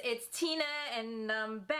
it's Tina and I'm back.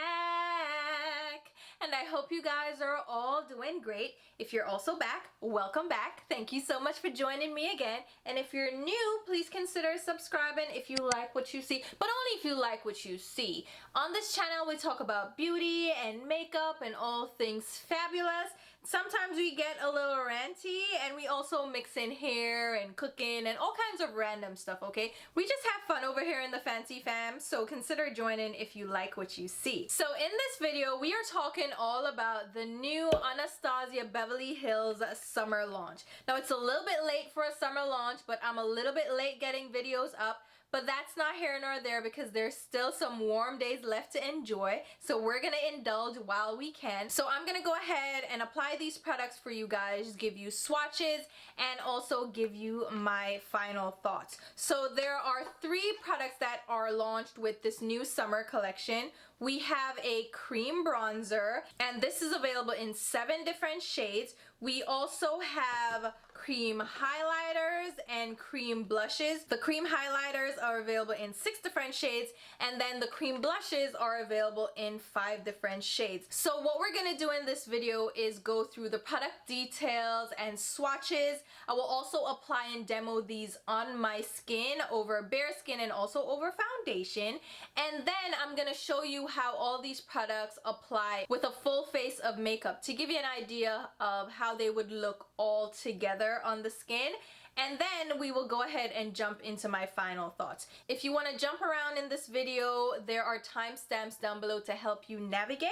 And I hope you guys are all doing great. If you're also back, welcome back. Thank you so much for joining me again. And if you're new, please consider subscribing if you like what you see, but only if you like what you see. On this channel, we talk about beauty and makeup and all things fabulous. Sometimes we get a little ranty and we also mix in hair and cooking and all kinds of random stuff, okay? We just have fun over here in the Fancy Fam, so consider joining if you like what you see. So in this video, we are talking all about the new Anastasia Beverly Hills summer launch. Now it's a little bit late for a summer launch, but I'm a little bit late getting videos up. But that's not here nor there because there's still some warm days left to enjoy. So we're gonna indulge while we can. So I'm gonna go ahead and apply these products for you guys, give you swatches, and also give you my final thoughts. So there are 3 products that are launched with this new summer collection. We have a cream bronzer, and this is available in 7 different shades. We also have cream highlighters and cream blushes. The cream highlighters are available in 6 different shades, and then the cream blushes are available in 5 different shades. So what we're gonna do in this video is go through the product details and swatches. I will also apply and demo these on my skin, over bare skin and also over foundation. And then I'm gonna show you how all these products apply with a full face of makeup to give you an idea of how they would look all together on the skin. And then we will go ahead and jump into my final thoughts. If you want to jump around in this video, there are timestamps down below to help you navigate.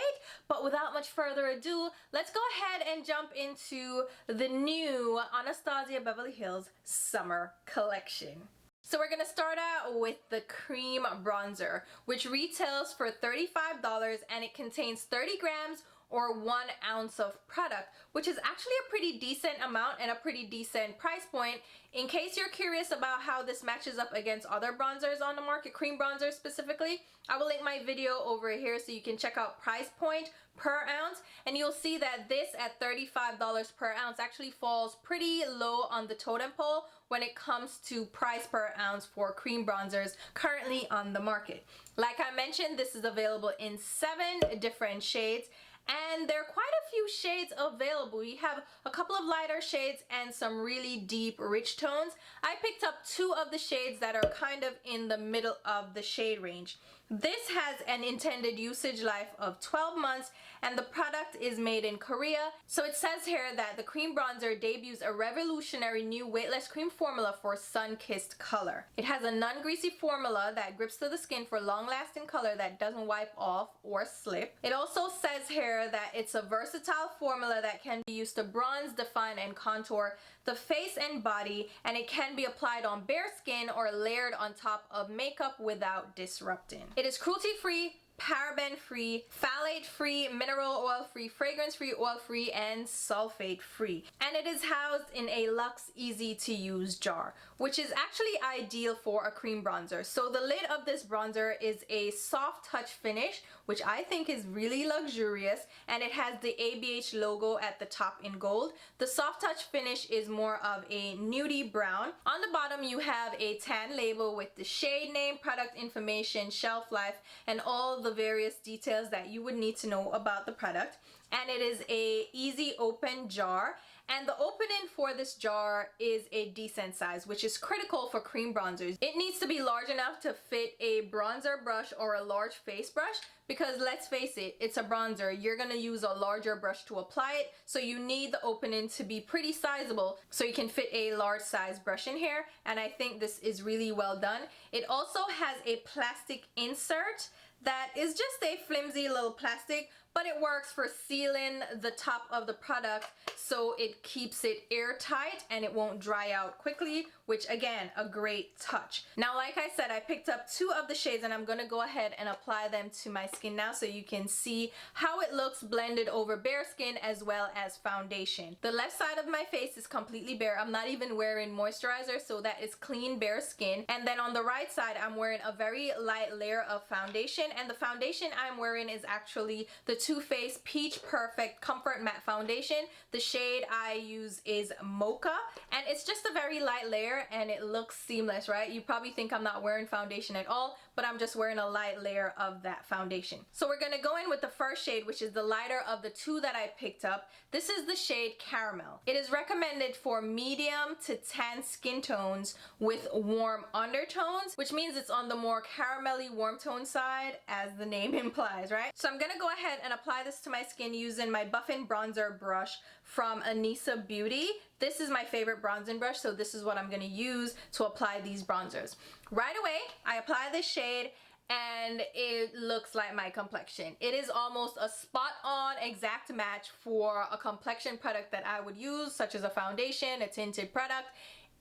But without much further ado, let's go ahead and jump into the new Anastasia Beverly Hills summer collection. So we're gonna start out with the cream bronzer, which retails for $35 and it contains 30 grams or 1 ounce of product, which is actually a pretty decent amount and a pretty decent price point. In case you're curious about how this matches up against other bronzers on the market, cream bronzers specifically, I will link my video over here so you can check out price point per ounce, and you'll see that this at $35 per ounce actually falls pretty low on the totem pole when it comes to price per ounce for cream bronzers currently on the market. Like I mentioned, this is available in 7 different shades, and there are quite a few shades available. We have a couple of lighter shades and some really deep rich tones. I picked up 2 of the shades that are kind of in the middle of the shade range. This has an intended usage life of 12 months and the product is made in Korea. So it says here that the cream bronzer debuts a revolutionary new weightless cream formula for sun-kissed color. It has a non-greasy formula that grips to the skin for long-lasting color that doesn't wipe off or slip. It also says here that it's a versatile formula that can be used to bronze, define, and contour the face and body, and it can be applied on bare skin or layered on top of makeup without disrupting. It is cruelty-free, paraben-free, phthalate-free, mineral oil-free, fragrance-free, oil-free, and sulfate-free. And it is housed in a luxe, easy-to-use jar, which is actually ideal for a cream bronzer. So the lid of this bronzer is a soft touch finish, which I think is really luxurious, and it has the ABH logo at the top in gold. The soft touch finish is more of a nudie brown. On the bottom you have a tan label with the shade name, product information, shelf life, and all the various details that you would need to know about the product. And it is a easy open jar, and the opening for this jar is a decent size, which is critical for cream bronzers. It needs to be large enough to fit a bronzer brush or a large face brush, because let's face it, it's a bronzer. You're gonna use a larger brush to apply it, so you need the opening to be pretty sizable so you can fit a large size brush in here, and I think this is really well done. It also has a plastic insert that is just a flimsy little plastic, but it works for sealing the top of the product so it keeps it airtight and it won't dry out quickly, which again, a great touch. Now, like I said, I picked up 2 of the shades and I'm gonna go ahead and apply them to my skin now so you can see how it looks blended over bare skin as well as foundation. The left side of my face is completely bare. I'm not even wearing moisturizer, so that is clean bare skin. And then on the right side, I'm wearing a very light layer of foundation, and the foundation I'm wearing is actually the Too Faced Peach Perfect Comfort Matte Foundation. The shade I use is Mocha, and it's just a very light layer and it looks seamless, right? You probably think I'm not wearing foundation at all, but I'm just wearing a light layer of that foundation. So we're gonna go in with the first shade, which is the lighter of the two that I picked up. This is the shade Caramel. It is recommended for medium to tan skin tones with warm undertones, which means it's on the more caramelly warm tone side, as the name implies, right? So I'm gonna go ahead and apply this to my skin using my Buffing Bronzer brush from Anisa Beauty. This is my favorite bronzing brush, so this is what I'm gonna use to apply these bronzers. Right away, I apply this shade and it looks like my complexion. It is almost a spot-on exact match for a complexion product that I would use, such as a foundation, a tinted product.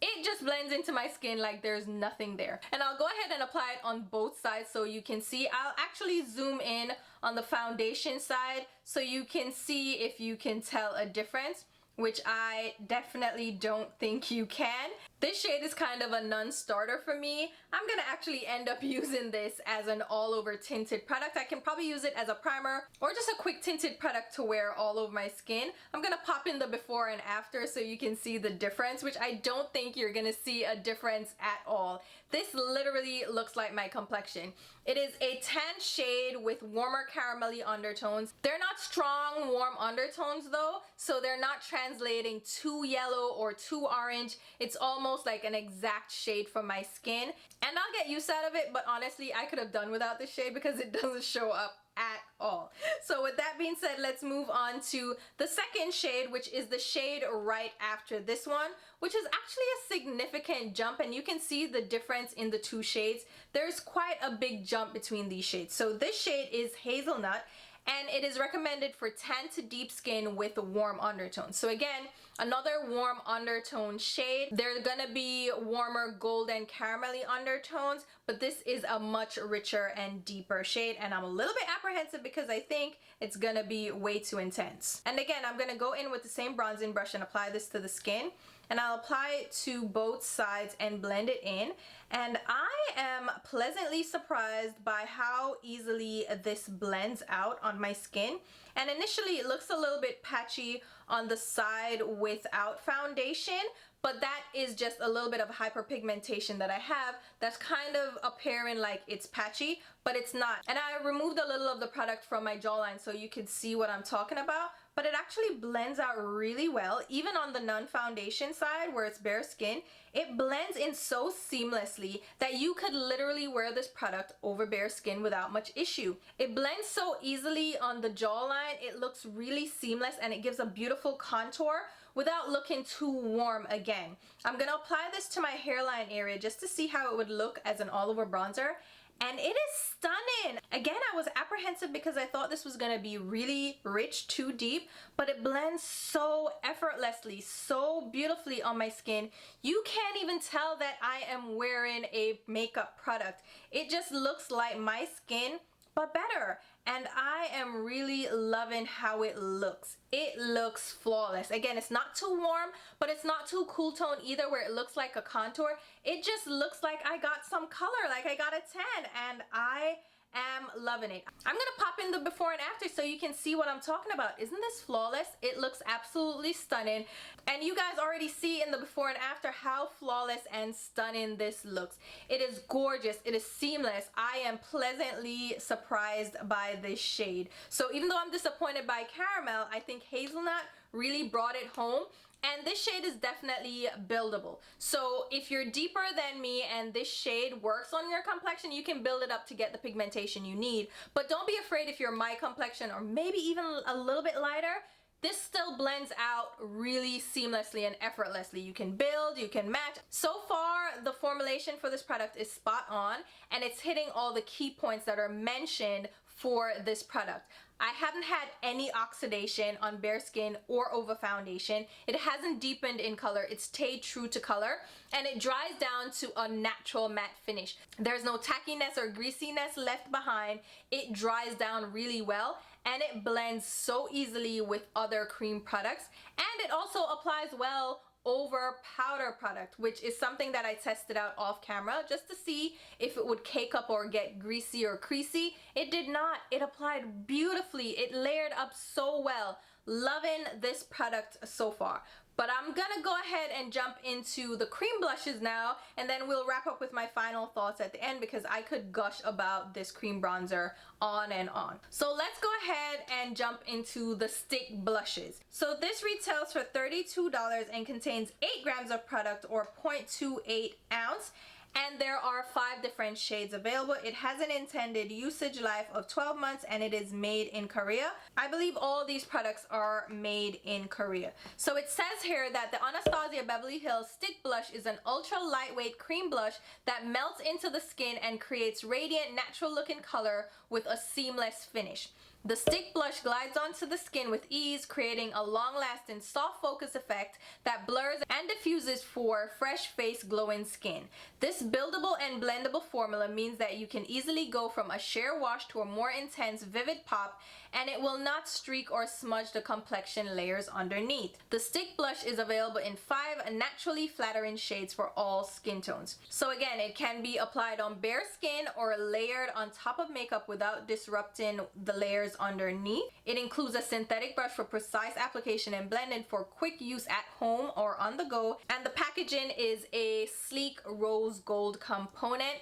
It just blends into my skin like there's nothing there. And I'll go ahead and apply it on both sides so you can see. I'll actually zoom in on the foundation side so you can see if you can tell a difference, which I definitely don't think you can. This shade is kind of a non-starter for me. I'm gonna actually end up using this as an all-over tinted product. I can probably use it as a primer or just a quick tinted product to wear all over my skin. I'm gonna pop in the before and after so you can see the difference, which I don't think you're gonna see a difference at all. This literally looks like my complexion. It is a tan shade with warmer caramelly undertones. They're not strong, warm undertones though, so they're not translating too yellow or too orange. It's almost like an exact shade for my skin, and I'll get used out of it, but honestly I could have done without this shade because it doesn't show up at all. So with that being said, let's move on to the second shade, which is the shade right after this one, which is actually a significant jump, and you can see the difference in the two shades. There's quite a big jump between these shades. So this shade is Hazelnut, and it is recommended for tan to deep skin with warm undertones. So again, another warm undertone shade. They're gonna be warmer golden caramelly undertones, but this is a much richer and deeper shade, and I'm a little bit apprehensive because I think it's gonna be way too intense. And again, I'm gonna go in with the same bronzing brush and apply this to the skin, and I'll apply it to both sides and blend it in. And I am pleasantly surprised by how easily this blends out on my skin. And initially it looks a little bit patchy on the side without foundation, but that is just a little bit of hyperpigmentation that I have that's kind of appearing like it's patchy, but it's not. And I removed a little of the product from my jawline so you could see what I'm talking about, but it actually blends out really well. Even on the non-foundation side where it's bare skin, it blends in so seamlessly that you could literally wear this product over bare skin without much issue. It blends so easily on the jawline, it looks really seamless, and it gives a beautiful contour without looking too warm again. I'm gonna apply this to my hairline area just to see how it would look as an all-over bronzer, and it is stunning. Again, I was apprehensive because I thought this was gonna be really rich, too deep, but it blends so effortlessly, so beautifully on my skin. You can't even tell that I am wearing a makeup product. It just looks like my skin, but better. And I am really loving how it looks. It looks flawless. Again, it's not too warm, but it's not too cool tone either where it looks like a contour. It just looks like I got some color, like I got a tan, and I am loving it. I'm gonna pop in the before and after so you can see what I'm talking about. Isn't this flawless? It looks absolutely stunning. And you guys already see in the before and after how flawless and stunning this looks. It is gorgeous. It is seamless. I am pleasantly surprised by this shade. So even though I'm disappointed by Caramel, I think Hazelnut really brought it home. And this shade is definitely buildable. So if you're deeper than me and this shade works on your complexion, you can build it up to get the pigmentation you need. But don't be afraid if you're my complexion or maybe even a little bit lighter. This still blends out really seamlessly and effortlessly. You can build, you can match. So far, the formulation for this product is spot on, and it's hitting all the key points that are mentioned for this product. I haven't had any oxidation on bare skin or over foundation. It hasn't deepened in color. It stayed true to color, and it dries down to a natural matte finish. There's no tackiness or greasiness left behind. It dries down really well, and it blends so easily with other cream products, and it also applies well over powder product, which is something that I tested out off camera just to see if it would cake up or get greasy or creasy. It did not. It applied beautifully. It layered up so well. Loving this product so far. But I'm gonna go ahead and jump into the cream blushes now, and then we'll wrap up with my final thoughts at the end because I could gush about this cream bronzer on and on. So let's go ahead and jump into the stick blushes. So this retails for $32 and contains 8 grams of product, or 0.28 ounce. And there are 5 different shades available. It has an intended usage life of 12 months and it is made in Korea. I believe all these products are made in Korea. So it says here that the Anastasia Beverly Hills Stick Blush is an ultra lightweight cream blush that melts into the skin and creates radiant, natural looking color with a seamless finish. The stick blush glides onto the skin with ease, creating a long-lasting soft focus effect that blurs and diffuses for fresh face glowing skin. This buildable and blendable formula means that you can easily go from a sheer wash to a more intense, vivid pop, and it will not streak or smudge the complexion layers underneath. The stick blush is available in 5 naturally flattering shades for all skin tones. So again, it can be applied on bare skin or layered on top of makeup without disrupting the layers underneath. It includes a synthetic brush for precise application and blending for quick use at home or on the go, and the packaging is a sleek rose gold component,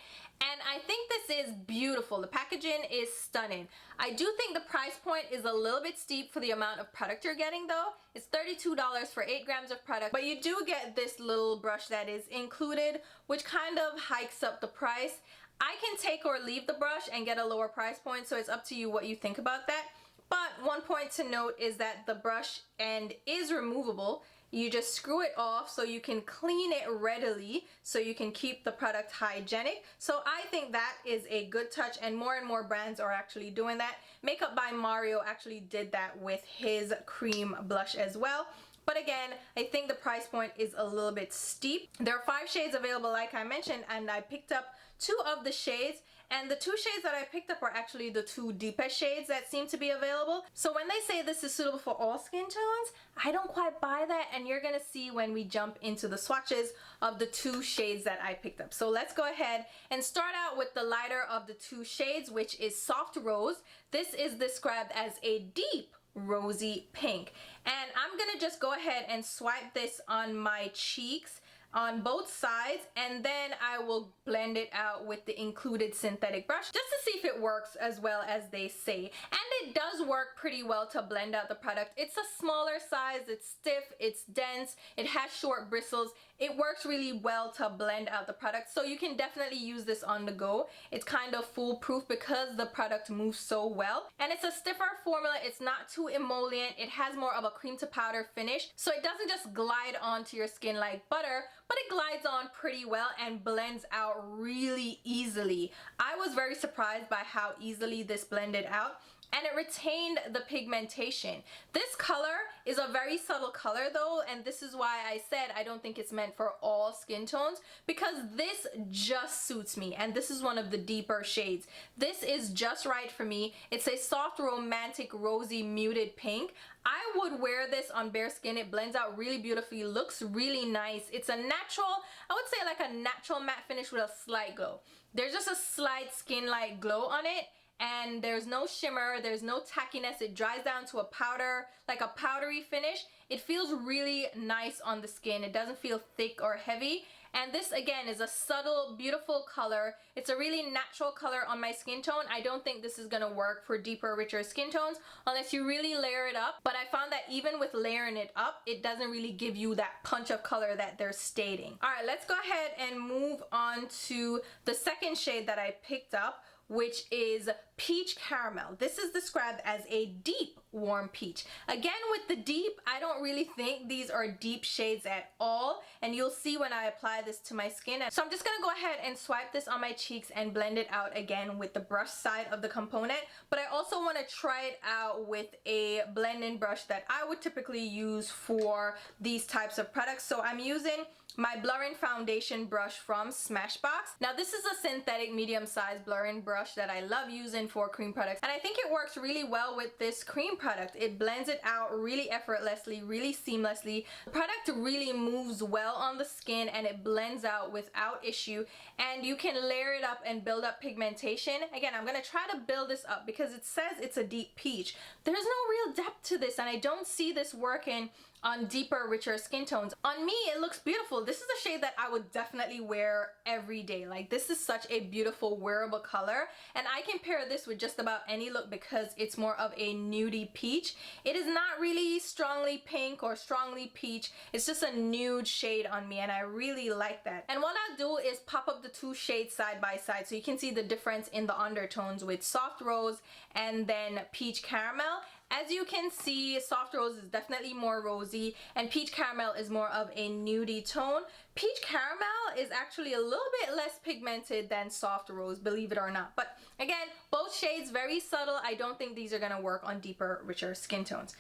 and I think this is beautiful. The packaging is stunning. I do think the price point is a little bit steep for the amount of product you're getting though. It's $32 for 8 grams of product, but you do get this little brush that is included, which kind of hikes up the price. I can take or leave the brush and get a lower price point, so it's up to you what you think about that. But one point to note is that the brush end is removable. You just screw it off so you can clean it readily, so you can keep the product hygienic. So I think that is a good touch, and more brands are actually doing that. Makeup by Mario actually did that with his cream blush as well. But again, I think the price point is a little bit steep. There are 5 shades available like I mentioned, and I picked up 2 of the shades, and the 2 shades that I picked up are actually the 2 deepest shades that seem to be available. So when they say this is suitable for all skin tones, I don't quite buy that, and you're gonna see when we jump into the swatches of the 2 shades that I picked up. So let's go ahead and start out with the lighter of the 2 shades, which is Soft Rose. This is described as a deep rosy pink, and I'm gonna just go ahead and swipe this on my cheeks on both sides, and then I will blend it out with the included synthetic brush just to see if it works as well as they say. And it does work pretty well to blend out the product. It's a smaller size, it's stiff, it's dense, it has short bristles. It works really well to blend out the product, so you can definitely use this on the go. It's kind of foolproof because the product moves so well, and it's a stiffer formula. It's not too emollient. It has more of a cream to powder finish, so it doesn't just glide onto your skin like butter, but it glides on pretty well and blends out really easily. I was very surprised by how easily this blended out, and it retained the pigmentation. This color is a very subtle color though, and this is why I said I don't think it's meant for all skin tones, because this just suits me, and this is one of the deeper shades. This is just right for me. It's a soft, romantic, rosy, muted pink. I would wear this on bare skin. It blends out really beautifully, looks really nice. It's a natural, I would say like a natural matte finish with a slight glow. There's just a slight skin-like glow on it, and there's no shimmer, there's no tackiness. It dries down to a powder, like a powdery finish. It feels really nice on the skin. It doesn't feel thick or heavy. And this again is a subtle, beautiful color. It's a really natural color on my skin tone. I don't think this is gonna work for deeper, richer skin tones unless you really layer it up. But I found that even with layering it up, it doesn't really give you that punch of color that they're stating. All right, let's go ahead and move on to the second shade that I picked up, which is Peach Caramel. This is described as a deep warm peach. Again, with the deep, I don't really think these are deep shades at all, and you'll see when I apply this to my skin. So I'm just gonna go ahead and swipe this on my cheeks and blend it out again with the brush side of the component, but I also want to try it out with a blending brush that I would typically use for these types of products. So I'm using my blurring foundation brush from Smashbox. Now this is a synthetic medium-sized blurring brush that I love using for cream products, and I think it works really well with this cream product. It blends it out really effortlessly, really seamlessly. The product really moves well on the skin and it blends out without issue, and you can layer it up and build up pigmentation. Again, I'm gonna try to build this up because it says it's a deep peach. There's no real depth to this, and I don't see this working on deeper, richer skin tones. On me, it looks beautiful. This is a shade that I would definitely wear every day. Like, this is such a beautiful wearable color, and I can pair this with just about any look because it's more of a nudie peach. It is not really strongly pink or strongly peach. It's just a nude shade on me, and I really like that. And what I'll do is pop up the two shades side by side so you can see the difference in the undertones with soft rose and then peach caramel. As you can see, soft rose is definitely more rosy and peach caramel is more of a nudie tone. Peach caramel is actually a little bit less pigmented than soft rose, believe it or not. But again, both shades very subtle. I don't think these are gonna work on deeper, richer skin tones.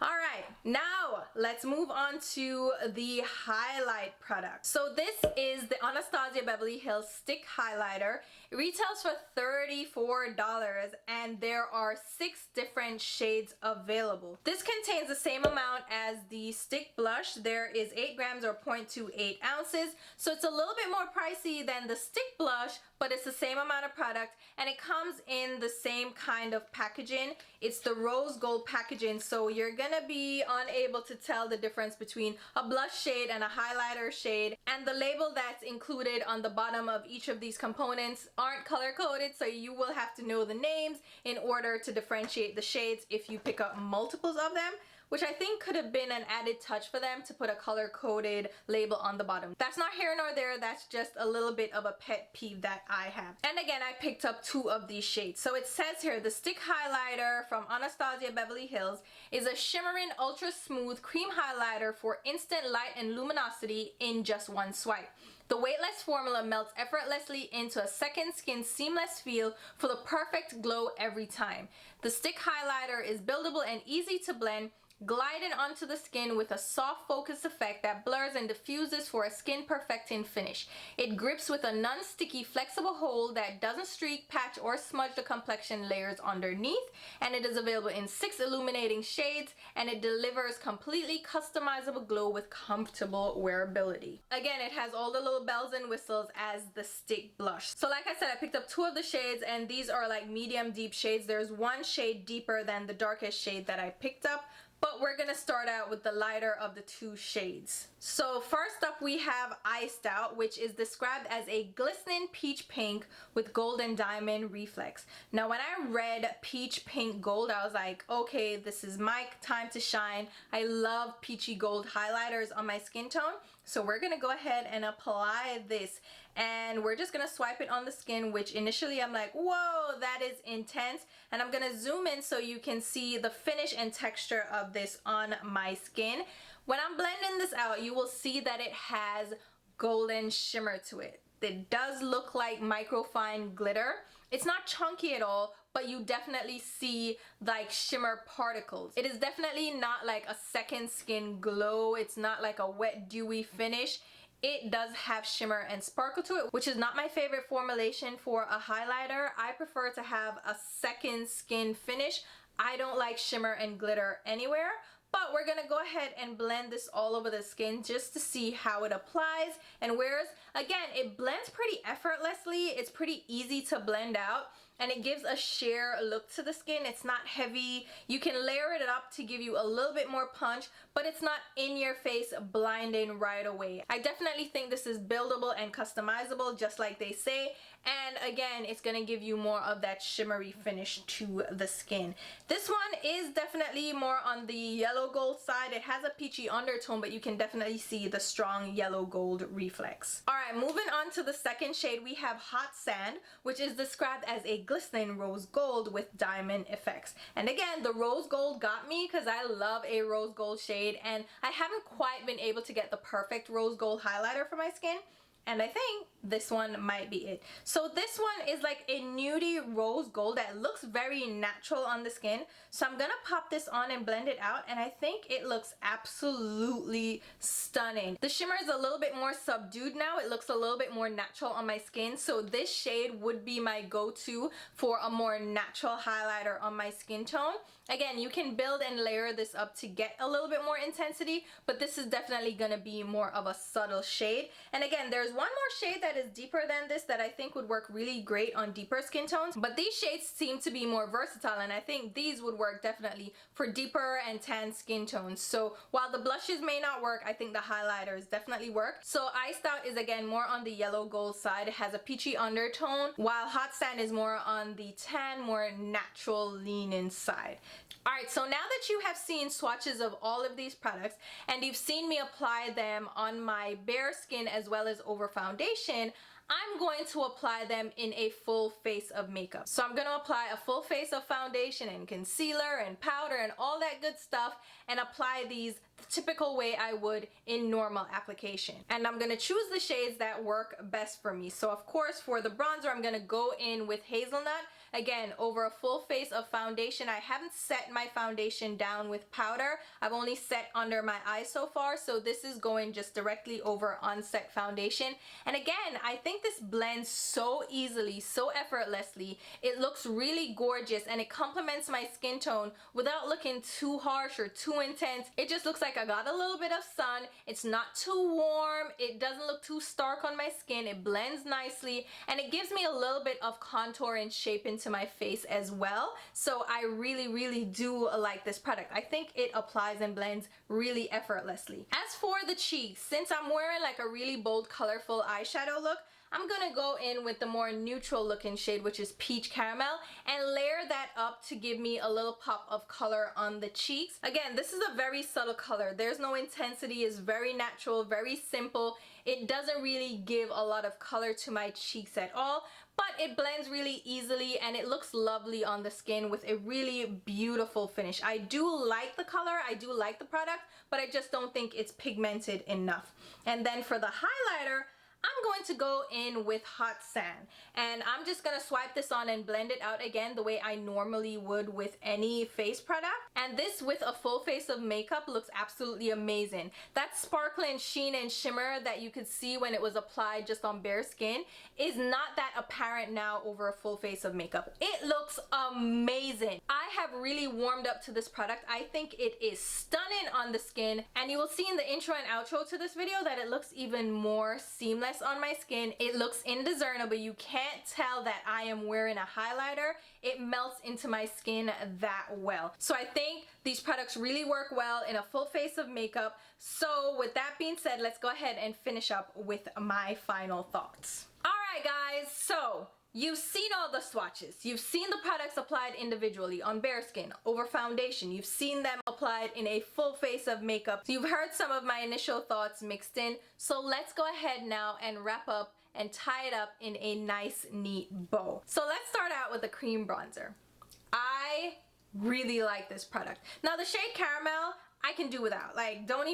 All right, now let's move on to the highlight product. So this is the Anastasia Beverly Hills Stick Highlighter. It retails for $34 and there are 6 different shades available. This contains the same amount as the stick blush. There is 8 grams or 0.28 ounces. So it's a little bit more pricey than the stick blush, but it's the same amount of product and it comes in the same kind of packaging. It's the rose gold packaging, so you're gonna be unable to tell the difference between a blush shade and a highlighter shade. And the label that's included on the bottom of each of these components aren't color coded, so you will have to know the names in order to differentiate the shades if you pick up multiples of them, which I think could have been an added touch for them to put a color-coded label on the bottom. That's not here nor there, that's just a little bit of a pet peeve that I have. And again, I picked up 2 of these shades. So it says here, the stick highlighter from Anastasia Beverly Hills is a shimmering ultra smooth cream highlighter for instant light and luminosity in just one swipe. The weightless formula melts effortlessly into a second skin seamless feel for the perfect glow every time. The stick highlighter is buildable and easy to blend, gliding onto the skin with a soft focus effect that blurs and diffuses for a skin perfecting finish. It grips with a non-sticky flexible hold that doesn't streak, patch, or smudge the complexion layers underneath, and it is available in 6 illuminating shades, and it delivers completely customizable glow with comfortable wearability. Again, it has all the little bells and whistles as the stick blush. So like I said, I picked up 2 of the shades, and these are like medium deep shades. There's 1 shade deeper than the darkest shade that I picked up, but we're gonna start out with the lighter of the 2 shades. So first up we have Iced Out, which is described as a glistening peach pink with golden diamond reflex. Now when I read peach pink gold, I was like, okay, this is my time to shine. I love peachy gold highlighters on my skin tone. So we're gonna go ahead and apply this, and we're just gonna swipe it on the skin, which initially I'm like, whoa, that is intense. And I'm gonna zoom in so you can see the finish and texture of this on my skin. When I'm blending this out, you will see that it has golden shimmer to it. It does look like microfine glitter. It's not chunky at all, but you definitely see like shimmer particles. It is definitely not like a second skin glow. It's not like a wet dewy finish. It does have shimmer and sparkle to it, which is not my favorite formulation for a highlighter. I prefer to have a second skin finish. I don't like shimmer and glitter anywhere. But we're gonna go ahead and blend this all over the skin just to see how it applies and wears. Again, it blends pretty effortlessly. It's pretty easy to blend out, and it gives a sheer look to the skin. It's not heavy. You can layer it up to give you a little bit more punch, but it's not in your face blinding right away. I definitely think this is buildable and customizable, just like they say. And again, it's gonna give you more of that shimmery finish to the skin. This one is definitely more on the yellow gold side. It has a peachy undertone, but you can definitely see the strong yellow gold reflex. All right, moving on to the second shade, we have Hot Sand, which is described as a glistening rose gold with diamond effects. And again, the rose gold got me because I love a rose gold shade, and I haven't quite been able to get the perfect rose gold highlighter for my skin. And I think this one might be it. So this one is like a nudie rose gold that looks very natural on the skin. So I'm gonna pop this on and blend it out, and I think it looks absolutely stunning. The shimmer is a little bit more subdued now. It looks a little bit more natural on my skin. So this shade would be my go-to for a more natural highlighter on my skin tone. Again, you can build and layer this up to get a little bit more intensity, but this is definitely gonna be more of a subtle shade. And again, there's one more shade that is deeper than this that I think would work really great on deeper skin tones, but these shades seem to be more versatile, and I think these would work definitely for deeper and tan skin tones. So while the blushes may not work, I think the highlighters definitely work. So Iced Out is again more on the yellow gold side. It has a peachy undertone, while Hot Sand is more on the tan, more natural lean-in side. Alright, so now that you have seen swatches of all of these products and you've seen me apply them on my bare skin as well as over foundation, I'm going to apply them in a full face of makeup. So I'm going to apply a full face of foundation and concealer and powder and all that good stuff and apply these the typical way I would in normal application. And I'm going to choose the shades that work best for me. So of course for the bronzer I'm going to go in with Hazelnut. Again, over a full face of foundation. I haven't set my foundation down with powder. I've only set under my eyes so far, so this is going just directly over unset foundation. And again, I think this blends so easily, so effortlessly. It looks really gorgeous and it complements my skin tone without looking too harsh or too intense. It just looks like I got a little bit of sun. It's not too warm. It doesn't look too stark on my skin. It blends nicely and it gives me a little bit of contour and shape into my face as well. So I really do like this product. I think it applies and blends really effortlessly. As for the cheeks, since I'm wearing like a really bold colorful eyeshadow look, I'm gonna go in with the more neutral looking shade, which is Peach Caramel, and layer that up to give me a little pop of color on the cheeks. Again, this is a very subtle color. There's no intensity. It's very natural, very simple. It doesn't really give a lot of color to my cheeks at all, but it blends really easily and it looks lovely on the skin with a really beautiful finish. I do like the color, I do like the product, but I just don't think it's pigmented enough. And then for the highlighter, I'm going to go in with Hot Sand, and I'm just gonna swipe this on and blend it out again the way I normally would with any face product. And this with a full face of makeup looks absolutely amazing. That sparkling sheen and shimmer that you could see when it was applied just on bare skin is not that apparent now over a full face of makeup. It looks amazing. I have really warmed up to this product. I think it is stunning on the skin, and you will see in the intro and outro to this video that it looks even more seamless on my skin. It looks indiscernible. You can't tell that I am wearing a highlighter. It melts into my skin that well. So I think these products really work well in a full face of makeup. So with that being said, let's go ahead and finish up with my final thoughts. Alright guys, so you've seen all the swatches. You've seen the products applied individually on bare skin, over foundation. You've seen them applied in a full face of makeup. You've heard some of my initial thoughts mixed in. So let's go ahead now and wrap up and tie it up in a nice, neat bow. So let's start out with the cream bronzer. I really like this product. Now the shade Caramel, I can do without. Like, don't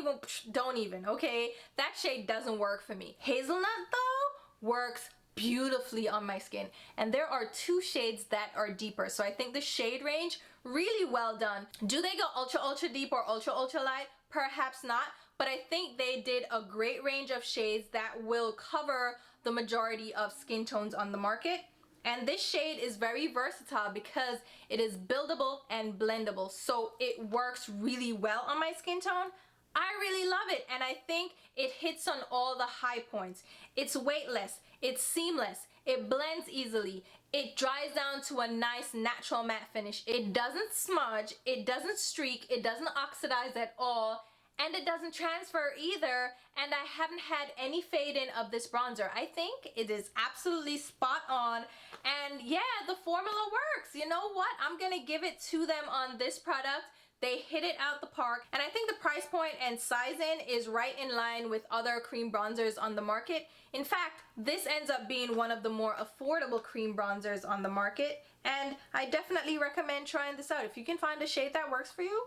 even, okay? That shade doesn't work for me. Hazelnut though, works beautifully on my skin, and there are two shades that are deeper, so I think the shade range really well done. Do they go ultra deep or ultra light? Perhaps not, but I think they did a great range of shades that will cover the majority of skin tones on the market. And this shade is very versatile because it is buildable and blendable, so it works really well on my skin tone. I really love it, and I think it hits on all the high points. It's weightless, it's seamless, it blends easily, it dries down to a nice natural matte finish. It doesn't smudge, it doesn't streak, it doesn't oxidize at all, and it doesn't transfer either, and I haven't had any fade in of this bronzer. I think it is absolutely spot on, and yeah, the formula works. You know what? I'm gonna give it to them on this product. They hit it out the park, and I think the price point and sizing is right in line with other cream bronzers on the market. In fact, this ends up being one of the more affordable cream bronzers on the market, and I definitely recommend trying this out. If you can find a shade that works for you,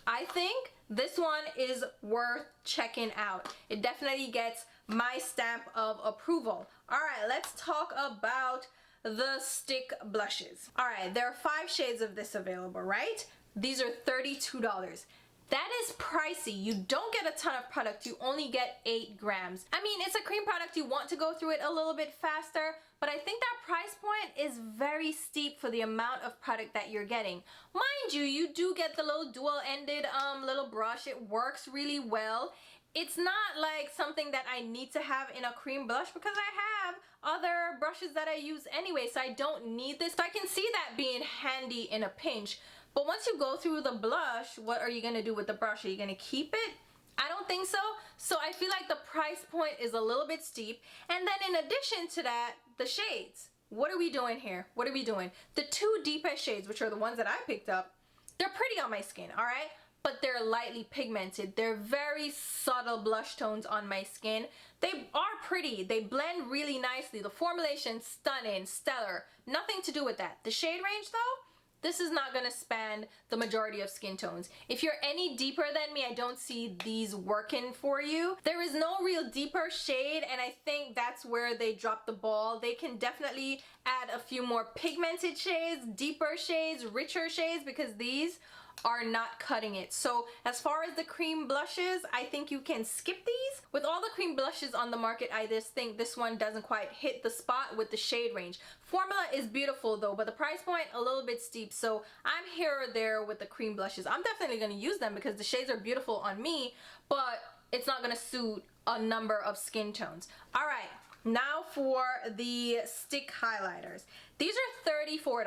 I think this one is worth checking out. It definitely gets my stamp of approval. All right, let's talk about the stick blushes. All right, there are 5 shades of this available, right? These are $32. That is pricey. You don't get a ton of product. You only get 8 grams. I mean, it's a cream product. You want to go through it a little bit faster, but I think that price point is very steep for the amount of product that you're getting. Mind you, you do get the little dual-ended little brush. It works really well. it's not like something that I need to have in a cream blush because I have other brushes that I use anyway, so I don't need this. So I can see that being handy in a pinch. But once you go through the blush, what are you gonna do with the brush? Are you gonna keep it? I don't think so. So I feel like the price point is a little bit steep. And then in addition to that, the shades. What are we doing here? What are we doing? The two deepest shades, which are the ones that I picked up, they're pretty on my skin, all right? But they're lightly pigmented. They're very subtle blush tones on my skin. They are pretty. They blend really nicely. The formulation, stunning, stellar. Nothing to do with that. The shade range though, this is not gonna span the majority of skin tones. If you're any deeper than me, I don't see these working for you. There is no real deeper shade, and I think that's where they dropped the ball. They can definitely add a few more pigmented shades, deeper shades, richer shades, because these are not cutting it. So as far as the cream blushes, I think you can skip these. With all the cream blushes on the market, I just think this one doesn't quite hit the spot with the shade range. Formula is beautiful though, but the price point a little bit steep. So I'm here or there with the cream blushes. I'm definitely going to use them because the shades are beautiful on me, but it's not going to suit a number of skin tones. All right, now for the stick highlighters. These are $34.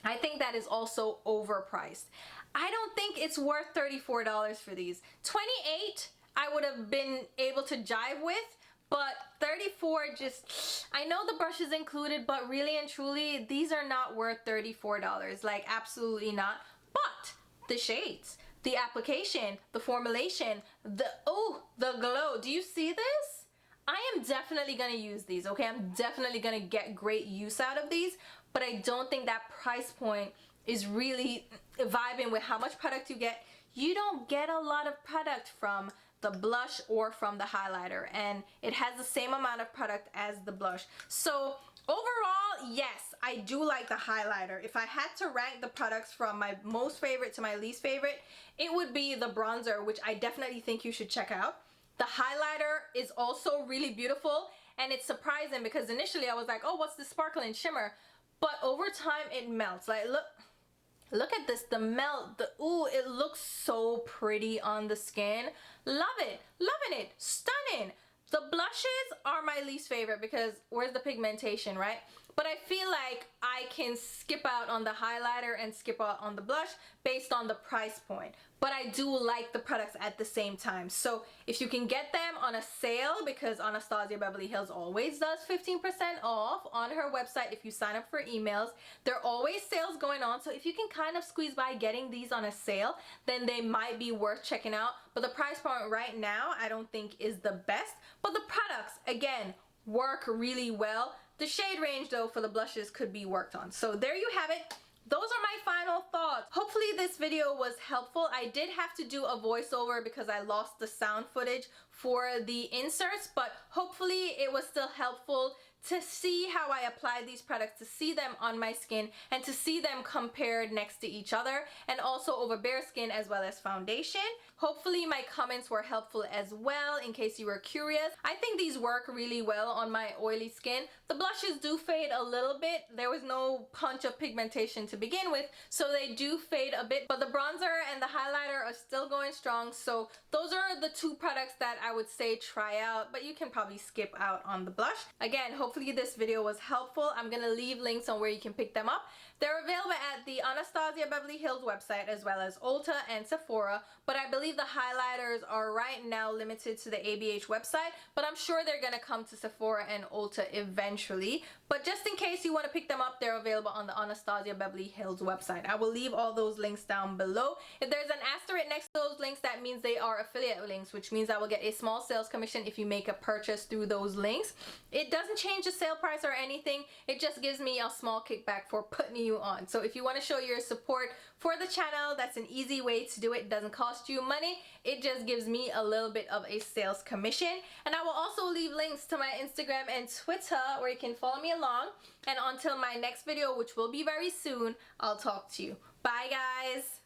I think that is also overpriced. I don't think it's worth $34 for these. $28 I would have been able to jive with, but $34 just, I know the brush is included, but really and truly, these are not worth $34. Like, absolutely not. But the shades, the application, the formulation, the glow. Do you see this? I am definitely gonna use these, okay? I'm definitely gonna get great use out of these, but I don't think that price point is really vibing with how much product you get. You don't get a lot of product from the blush or from the highlighter, and it has the same amount of product as the blush. So overall, yes, I do like the highlighter. If I had to rank the products from my most favorite to my least favorite, it would be the bronzer, which I definitely think you should check out. The highlighter is also really beautiful, and it's surprising because initially I was like, oh, what's this sparkling shimmer? But over time it melts. Like, look at this, the melt, ooh, it looks so pretty on the skin. Love it, loving it, stunning. The blushes are my least favorite because where's the pigmentation, right? But I feel like I can skip out on the highlighter and skip out on the blush based on the price point. But I do like the products at the same time. So if you can get them on a sale, because Anastasia Beverly Hills always does 15% off on her website if you sign up for emails. There are always sales going on. So if you can kind of squeeze by getting these on a sale, then they might be worth checking out. But the price point right now, I don't think is the best. But the products, again, work really well. The shade range though for the blushes could be worked on. So there you have it. Those are my final thoughts. Hopefully this video was helpful. I did have to do a voiceover because I lost the sound footage for the inserts, but hopefully it was still helpful to see how I apply these products, to see them on my skin, and to see them compared next to each other, and also over bare skin as well as foundation. Hopefully my comments were helpful as well in case you were curious. I think these work really well on my oily skin. The blushes do fade a little bit. There was no punch of pigmentation to begin with, so they do fade a bit, but the bronzer and the highlighter are still going strong. So those are the two products that I would say try out, but you can probably skip out on the blush. Again, hopefully this video was helpful. I'm gonna leave links on where you can pick them up. They're available at the Anastasia Beverly Hills website as well as Ulta and Sephora, but I believe the highlighters are right now limited to the ABH website, but I'm sure they're gonna come to Sephora and Ulta eventually. But just in case you want to pick them up, they're available on the Anastasia Beverly Hills website. I will leave all those links down below. If there's an asterisk next to those links, that means they are affiliate links, which means I will get a small sales commission if you make a purchase through those links. It doesn't change the sale price or anything. It just gives me a small kickback for putting you on. So if you want to show your support for the channel, that's an easy way to do it. It doesn't cost you money. It just gives me a little bit of a sales commission. And I will also leave links to my Instagram and Twitter where you can follow me along. And until my next video, which will be very soon, I'll talk to you. Bye guys.